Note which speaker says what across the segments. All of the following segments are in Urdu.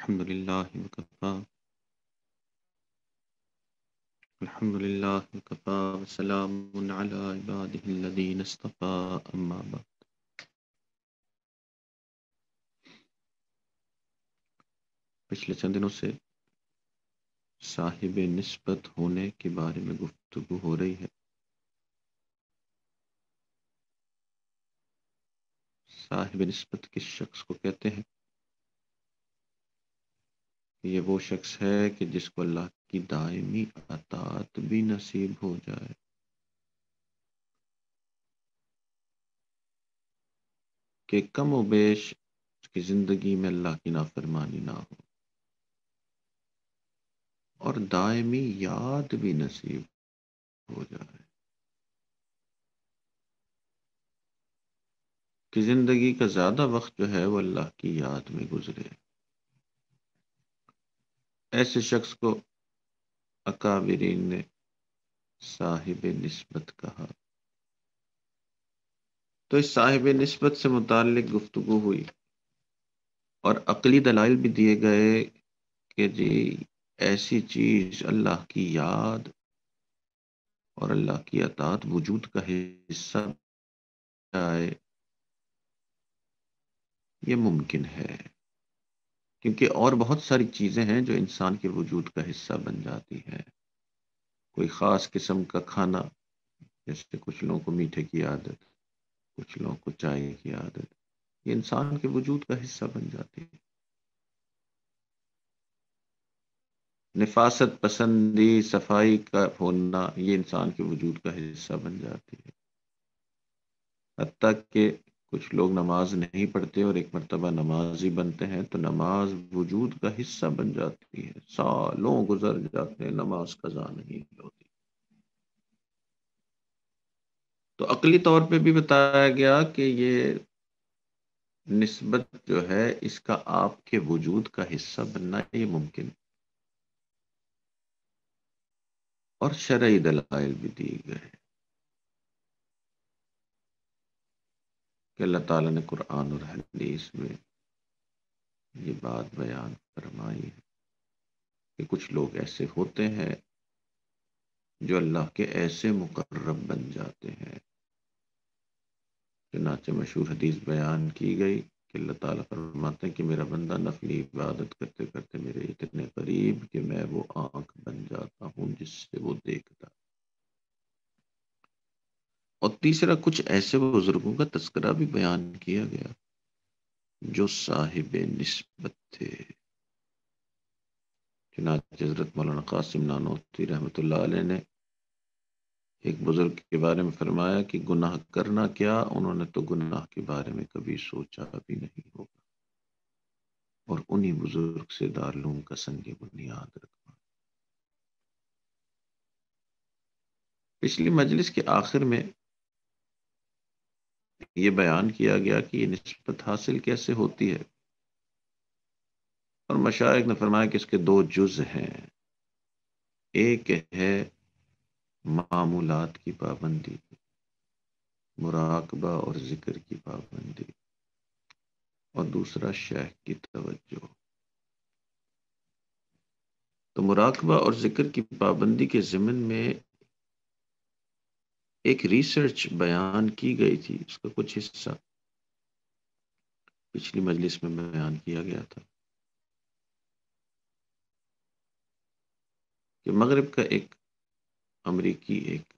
Speaker 1: الحمد لله وكفى الحمد لله وكفى وسلام على عباده الذين اصطفى أما بعد. پچھلے چند دنوں سے صاحب نسبت ہونے کے بارے میں گفتگو ہو رہی ہے. صاحب نسبت کس شخص کو کہتے ہیں؟ یہ وہ شخص ہے کہ جس کو اللہ کی دائمی اطاعت بھی نصیب ہو جائے، کہ کم و بیش اس کی زندگی میں اللہ کی نافرمانی نہ ہو، اور دائمی یاد بھی نصیب ہو جائے، کہ زندگی کا زیادہ وقت جو ہے وہ اللہ کی یاد میں گزرے. ایسے شخص کو اکابرین نے صاحب نسبت کہا. تو اس صاحب نسبت سے متعلق گفتگو ہوئی اور عقلی دلائل بھی دیے گئے کہ جی ایسی چیز اللہ کی یاد اور اللہ کی اطاعت وجود کا حصہ ہے، یہ ممکن ہے، کیونکہ اور بہت ساری چیزیں ہیں جو انسان کے وجود کا حصہ بن جاتی ہیں. کوئی خاص قسم کا کھانا، جیسے کچھ لوگوں کو میٹھے کی عادت، کچھ لوگوں کو چائے کی عادت، یہ انسان کے وجود کا حصہ بن جاتی ہے. نفاست پسندی، صفائی کا ہونا، یہ انسان کے وجود کا حصہ بن جاتی ہے. حتیٰ کہ کچھ لوگ نماز نہیں پڑھتے اور ایک مرتبہ نمازی بنتے ہیں تو نماز وجود کا حصہ بن جاتی ہے، سالوں گزر جاتے ہیں، نماز قضا نہیں ہوتی. تو عقلی طور پہ بھی بتایا گیا کہ یہ نسبت جو ہے اس کا آپ کے وجود کا حصہ بننا یہ ممکن، اور شرعی دلائل بھی دی گئے کہ اللہ تعالیٰ نے قرآن اور حدیث میں یہ بات بیان فرمائی ہے کہ کچھ لوگ ایسے ہوتے ہیں جو اللہ کے ایسے مقرب بن جاتے ہیں. چنانچہ مشہور حدیث بیان کی گئی کہ اللہ تعالیٰ فرماتے ہیں کہ میرا بندہ نفلی عبادت کرتے کرتے میرے اتنے قریب کہ میں وہ آنکھ بن جاتا ہوں جس سے وہ دیکھتا. اور تیسرا، کچھ ایسے بزرگوں کا تذکرہ بھی بیان کیا گیا جو صاحب نسبت تھے. چنانچہ حضرت مولانا قاسم نانوتوی رحمۃ اللہ علیہ نے ایک بزرگ کے بارے میں فرمایا کہ گناہ کرنا کیا، انہوں نے تو گناہ کے بارے میں کبھی سوچا بھی نہیں ہوگا، اور انہی بزرگ سے دارالعلوم کا سنگ بنیاد رکھا. پچھلی مجلس کے آخر میں یہ بیان کیا گیا کہ یہ نسبت حاصل کیسے ہوتی ہے، اور مشائخ نے فرمایا کہ اس کے دو جز ہیں. ایک ہے معمولات کی پابندی، مراقبہ اور ذکر کی پابندی، اور دوسرا شیخ کی توجہ. تو مراقبہ اور ذکر کی پابندی کے ضمن میں ایک ریسرچ بیان کی گئی تھی، اس کا کچھ حصہ پچھلی مجلس میں بیان کیا گیا تھا کہ مغرب کا ایک امریکی ایک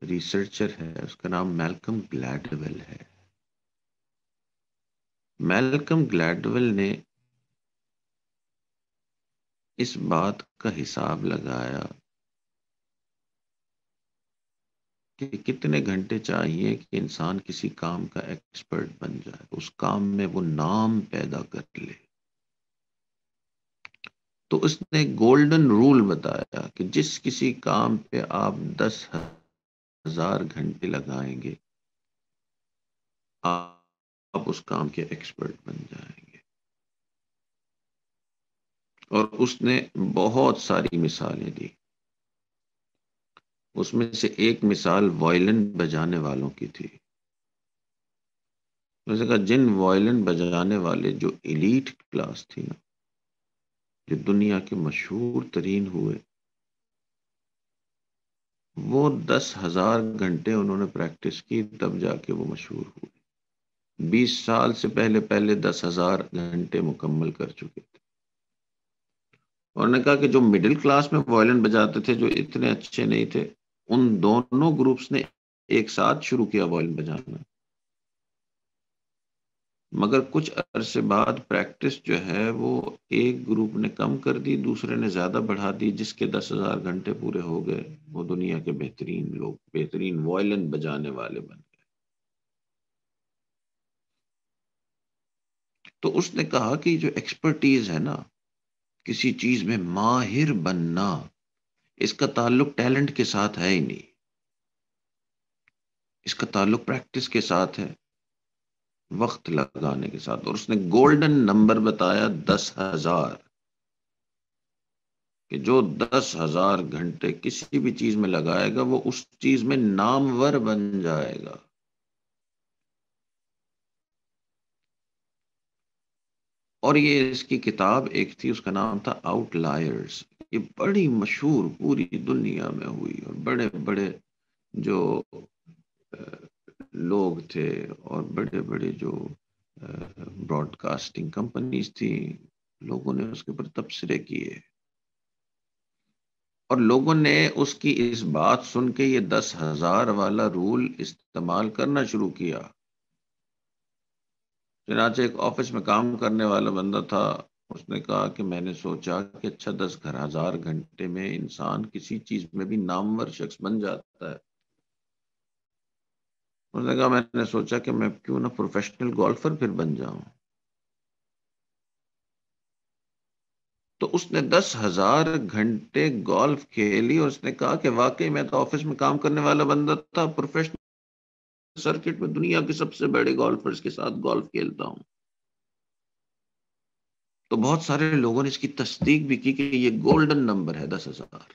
Speaker 1: ریسرچر ہے، اس کا نام میلکم گلیڈویل ہے. میلکم گلیڈویل نے اس بات کا حساب لگایا کہ کتنے گھنٹے چاہیے کہ انسان کسی کام کا ایکسپرٹ بن جائے، اس کام میں وہ نام پیدا کر لے. تو اس نے گولڈن رول بتایا کہ جس کسی کام پہ آپ 10,000 گھنٹے لگائیں گے آپ اس کام کے ایکسپرٹ بن جائیں گے. اور اس نے بہت ساری مثالیں دی. اس میں سے ایک مثال وائلن بجانے والوں کی تھی. ویسے کہا جن وائلن بجانے والے جو ایلیٹ کلاس تھی نا، جو دنیا کے مشہور ترین ہوئے، وہ 10,000 گھنٹے انہوں نے پریکٹس کی، تب جا کے وہ مشہور ہوئے۔ 20 سال سے پہلے پہلے 10,000 گھنٹے مکمل کر چکے تھے۔ اور نے کہا کہ جو مڈل کلاس میں وائلن بجاتے تھے، جو اتنے اچھے نہیں تھے، ان دونوں گروپس نے ایک ساتھ شروع کیا وائلن بجانا، مگر کچھ عرصے بعد پریکٹس جو ہے وہ ایک گروپ نے کم کر دی، دوسرے نے زیادہ بڑھا دی، جس کے 10,000 گھنٹے پورے ہو گئے، وہ دنیا کے بہترین لوگ، بہترین وائلن بجانے والے بن گئے۔ تو اس نے کہا کہ جو ایکسپرٹیز ہے نا، کسی چیز میں ماہر بننا، اس کا تعلق ٹیلنٹ کے ساتھ ہے ہی نہیں، اس کا تعلق پریکٹس کے ساتھ ہے، وقت لگانے کے ساتھ۔ اور اس نے گولڈن نمبر بتایا 10,000، کہ جو 10,000 گھنٹے کسی بھی چیز میں لگائے گا وہ اس چیز میں نامور بن جائے گا۔ اور یہ اس کی کتاب ایک تھی، اس کا نام تھا آؤٹ لائرز، یہ بڑی مشہور پوری دنیا میں ہوئی، اور بڑے بڑے جو لوگ تھے اور بڑے بڑے جو براڈ کاسٹنگ کمپنیز تھی، لوگوں نے اس کے اوپر تبصرے کیے، اور لوگوں نے اس کی اس بات سن کے یہ 10,000 والا رول استعمال کرنا شروع کیا۔ چنانچہ ایک آفس میں کام کرنے والا بندہ تھا، اس نے کہا کہ میں نے سوچا کہ اچھا 10,000 گھنٹے میں انسان کسی چیز میں بھی نامور شخص بن جاتا ہے۔ اس نے کہا میں نے سوچا کہ میں کیوں نہ پروفیشنل گولفر پھر بن جاؤں۔ تو اس نے 10,000 گھنٹے گولف کھیلی، اور اس نے کہا کہ واقعی میں تو آفس میں کام کرنے والا بندہ تھا، پروفیشنل سرکٹ میں دنیا کے سب سے بڑے گولفرز کے ساتھ گولف کھیلتا ہوں۔ تو بہت سارے لوگوں نے اس کی تصدیق بھی کی کہ یہ گولڈن نمبر ہے 10,000۔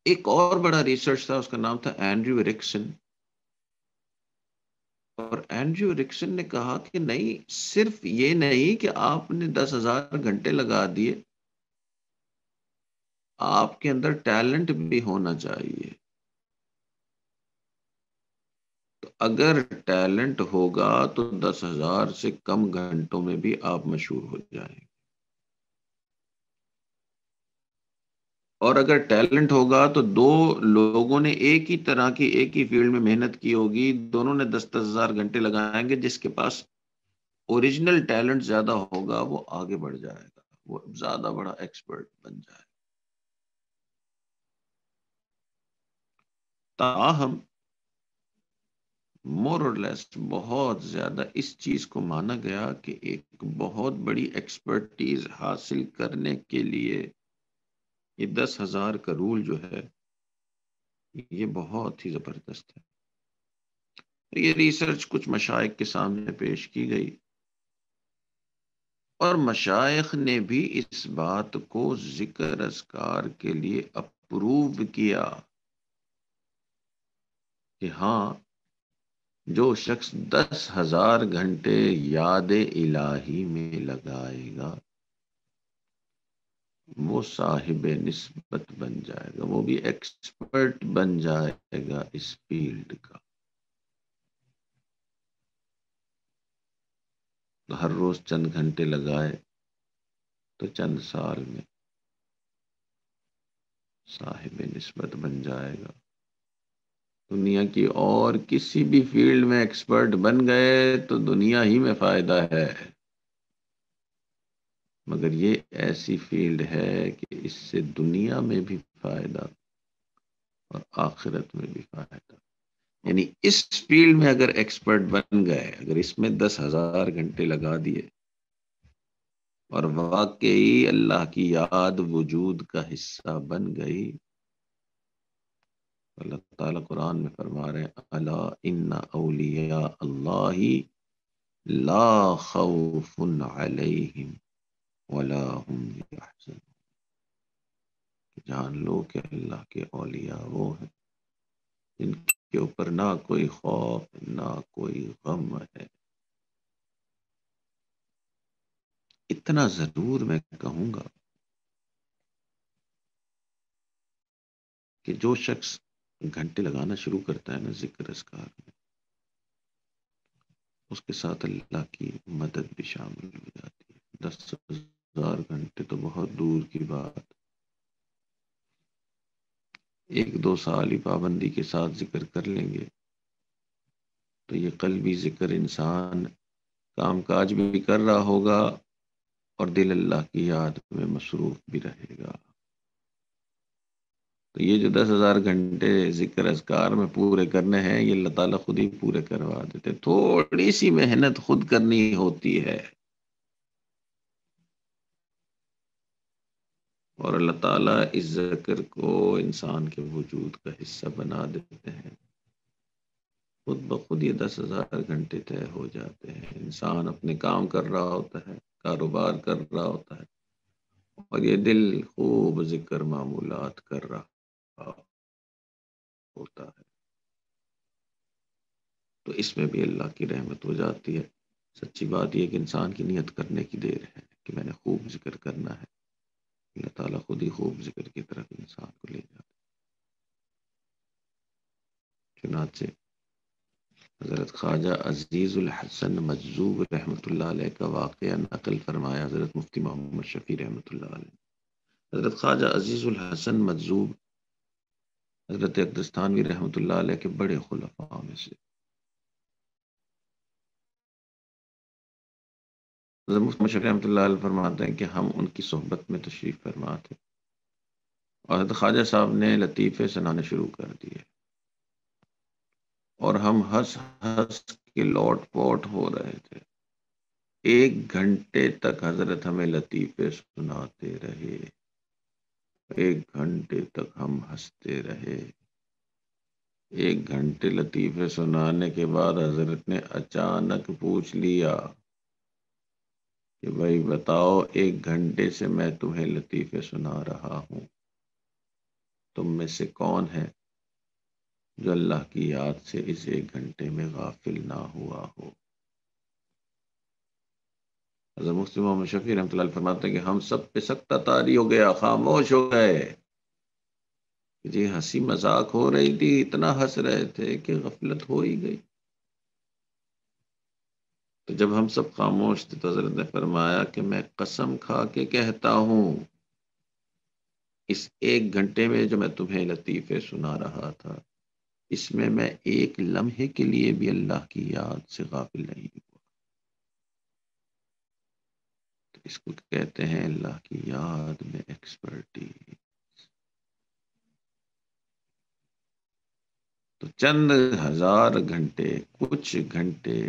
Speaker 1: ایک اور بڑا ریسرچ تھا، اس کا نام تھا اینڈریو رکسن، اور اینڈریو رکسن نے کہا کہ نہیں، صرف یہ نہیں کہ آپ نے 10,000 گھنٹے لگا دیے، آپ کے اندر ٹیلنٹ بھی ہونا چاہیے۔ تو اگر ٹیلنٹ ہوگا تو 10,000 سے کم گھنٹوں میں بھی آپ مشہور ہو جائیں گے، اور اگر ٹیلنٹ ہوگا تو دو لوگوں نے ایک ہی طرح کی ایک ہی فیلڈ میں محنت کی ہوگی، دونوں نے 10,000 گھنٹے لگائیں گے، جس کے پاس اوریجنل ٹیلنٹ زیادہ ہوگا وہ آگے بڑھ جائے گا، وہ زیادہ بڑا ایکسپرٹ بن جائے گا۔ تاہم مور اور لیس بہت زیادہ اس چیز کو مانا گیا کہ ایک بہت بڑی ایکسپرٹیز حاصل کرنے کے لیے یہ 10,000 کا رول جو ہے یہ بہت ہی زبردست ہے۔ یہ ریسرچ کچھ مشائخ کے سامنے پیش کی گئی، اور مشائخ نے بھی اس بات کو ذکر اذکار کے لیے اپروو کیا کہ ہاں، جو شخص 10,000 گھنٹے یاد الہی میں لگائے گا وہ صاحب نسبت بن جائے گا، وہ بھی ایکسپرٹ بن جائے گا اس فیلڈ کا۔ تو ہر روز چند گھنٹے لگائے تو چند سال میں صاحب نسبت بن جائے گا۔ دنیا کی اور کسی بھی فیلڈ میں ایکسپرٹ بن گئے تو دنیا ہی میں فائدہ ہے، مگر یہ ایسی فیلڈ ہے کہ اس سے دنیا میں بھی فائدہ اور آخرت میں بھی فائدہ۔ یعنی اس فیلڈ میں اگر ایکسپرٹ بن گئے، اگر اس میں 10,000 گھنٹے لگا دیے اور واقعی اللہ کی یاد وجود کا حصہ بن گئی، اللہ تعالیٰ قرآن میں فرما رہے ہیں الا ان اولیاء اللہ لا خوف علیہم ولا هم يحزنون، جان لو کہ اللہ کے اولیاء وہ ہیں جن کے اوپر نہ کوئی خوف نہ کوئی غم ہے۔ اتنا ضرور میں کہوں گا کہ جو شخص گھنٹے لگانا شروع کرتا ہے نا ذکر اذکار میں، اس کے ساتھ اللہ کی مدد بھی شامل ہو جاتی ہے۔ 10,000 گھنٹے تو بہت دور کی بات، 1-2 سال ہی پابندی کے ساتھ ذکر کر لیں گے تو یہ قلبی ذکر انسان کام کاج بھی کر رہا ہوگا اور دل اللہ کی یاد میں مصروف بھی رہے گا۔ تو یہ جو 10,000 گھنٹے ذکر اذکار میں پورے کرنے ہیں، یہ اللہ تعالیٰ خود ہی پورے کروا دیتے، تھوڑی سی محنت خود کرنی ہوتی ہے اور اللہ تعالیٰ اس ذکر کو انسان کے وجود کا حصہ بنا دیتے ہیں۔ خود بخود یہ 10,000 گھنٹے طے ہو جاتے ہیں، انسان اپنے کام کر رہا ہوتا ہے، کاروبار کر رہا ہوتا ہے اور یہ دل خوب ذکر معمولات کر رہا ہوتا ہے، تو اس میں بھی اللہ کی رحمت ہو جاتی ہے۔ سچی بات یہ کہ انسان کی نیت کرنے کی دیر ہے کہ میں نے خوب ذکر کرنا ہے، اللہ تعالیٰ خود ہی خوب ذکر کی طرف انسان کو لے جاتا ہے۔ چنانچہ حضرت خواجہ عزیز الحسن مجذوب رحمۃ اللہ علیہ کا واقعہ نقل فرمایا حضرت مفتی محمد شفیع رحمۃ اللہ علیہ۔ حضرت خواجہ عزیز الحسن مجذوب حضرت اقدستانوی رحمۃ اللہ علیہ کے بڑے خلفاء میں سے۔ حضرت مفتی محمد شفیع رحمۃ اللہ علیہ فرماتے ہیں کہ ہم ان کی صحبت میں تشریف فرما تھے اور حضرت خواجہ صاحب نے لطیفے سنانے شروع کر دیے اور ہم ہنس ہنس کے لوٹ پوٹ ہو رہے تھے۔ 1 گھنٹے تک حضرت ہمیں لطیفے سناتے رہے، 1 گھنٹے تک ہم ہنستے رہے۔ 1 گھنٹے لطیفے سنانے کے بعد حضرت نے اچانک پوچھ لیا کہ بھائی بتاؤ، 1 گھنٹے سے میں تمہیں لطیفے سنا رہا ہوں، تم میں سے کون ہے جو اللہ کی یاد سے اس 1 گھنٹے میں غافل نہ ہوا ہو؟ حضرت مفتی محمد شفیع رحمۃ اللہ علیہ فرماتے ہیں کہ ہم سب پہ سکتہ طاری ہو گیا، خاموش ہو گئے۔ جی ہنسی مذاق ہو رہی تھی، اتنا ہنس رہے تھے کہ غفلت ہو ہی گئی۔ تو جب ہم سب خاموش تھے تو حضرت نے فرمایا کہ میں قسم کھا کے کہتا ہوں، اس 1 گھنٹے میں جو میں تمہیں لطیفے سنا رہا تھا، اس میں 1 لمحے کے لیے بھی اللہ کی یاد سے غافل نہیں ہوا۔ تو اس کو کہتے ہیں اللہ کی یاد میں ایکسپرٹی۔ تو چند ہزار گھنٹے، کچھ گھنٹے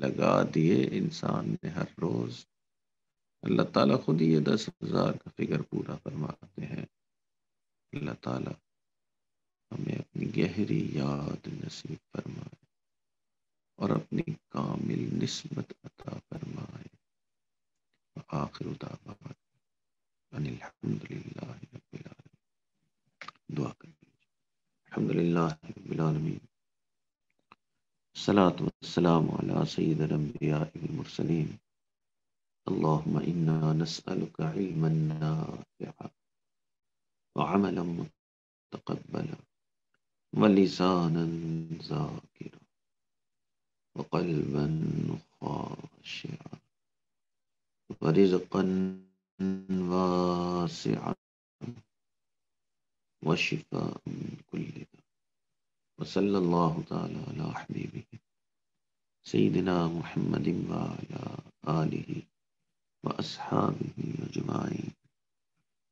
Speaker 1: لگا دیے انسان نے ہر روز، اللہ تعالیٰ خود ہی یہ 10,000 کا فگر پورا فرماتے ہیں۔ اللہ تعالیٰ ہمیں اپنی گہری یاد نصیب فرمائے اور اپنی کامل نسبت عطا فرمائے۔ آخر دعوانا ان الحمد للہ رب العالمین۔ دعا کریں۔ الحمد للہ رب العالمین، الصلاة والسلام على سید الانبیاء والمرسلین، اللہم انا نسألک علما نافعا وعملا متقبلا ولسانا ذاکرا وقلبا خاشعا ورزقا واسعا وشفاء من كل داء، وصلی اللہ تعالی علی حبیبہ سیدنا محمد وعلی آلہ واصحابہ اجمعین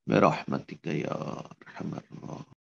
Speaker 1: برحمتک یا ارحم الراحمین۔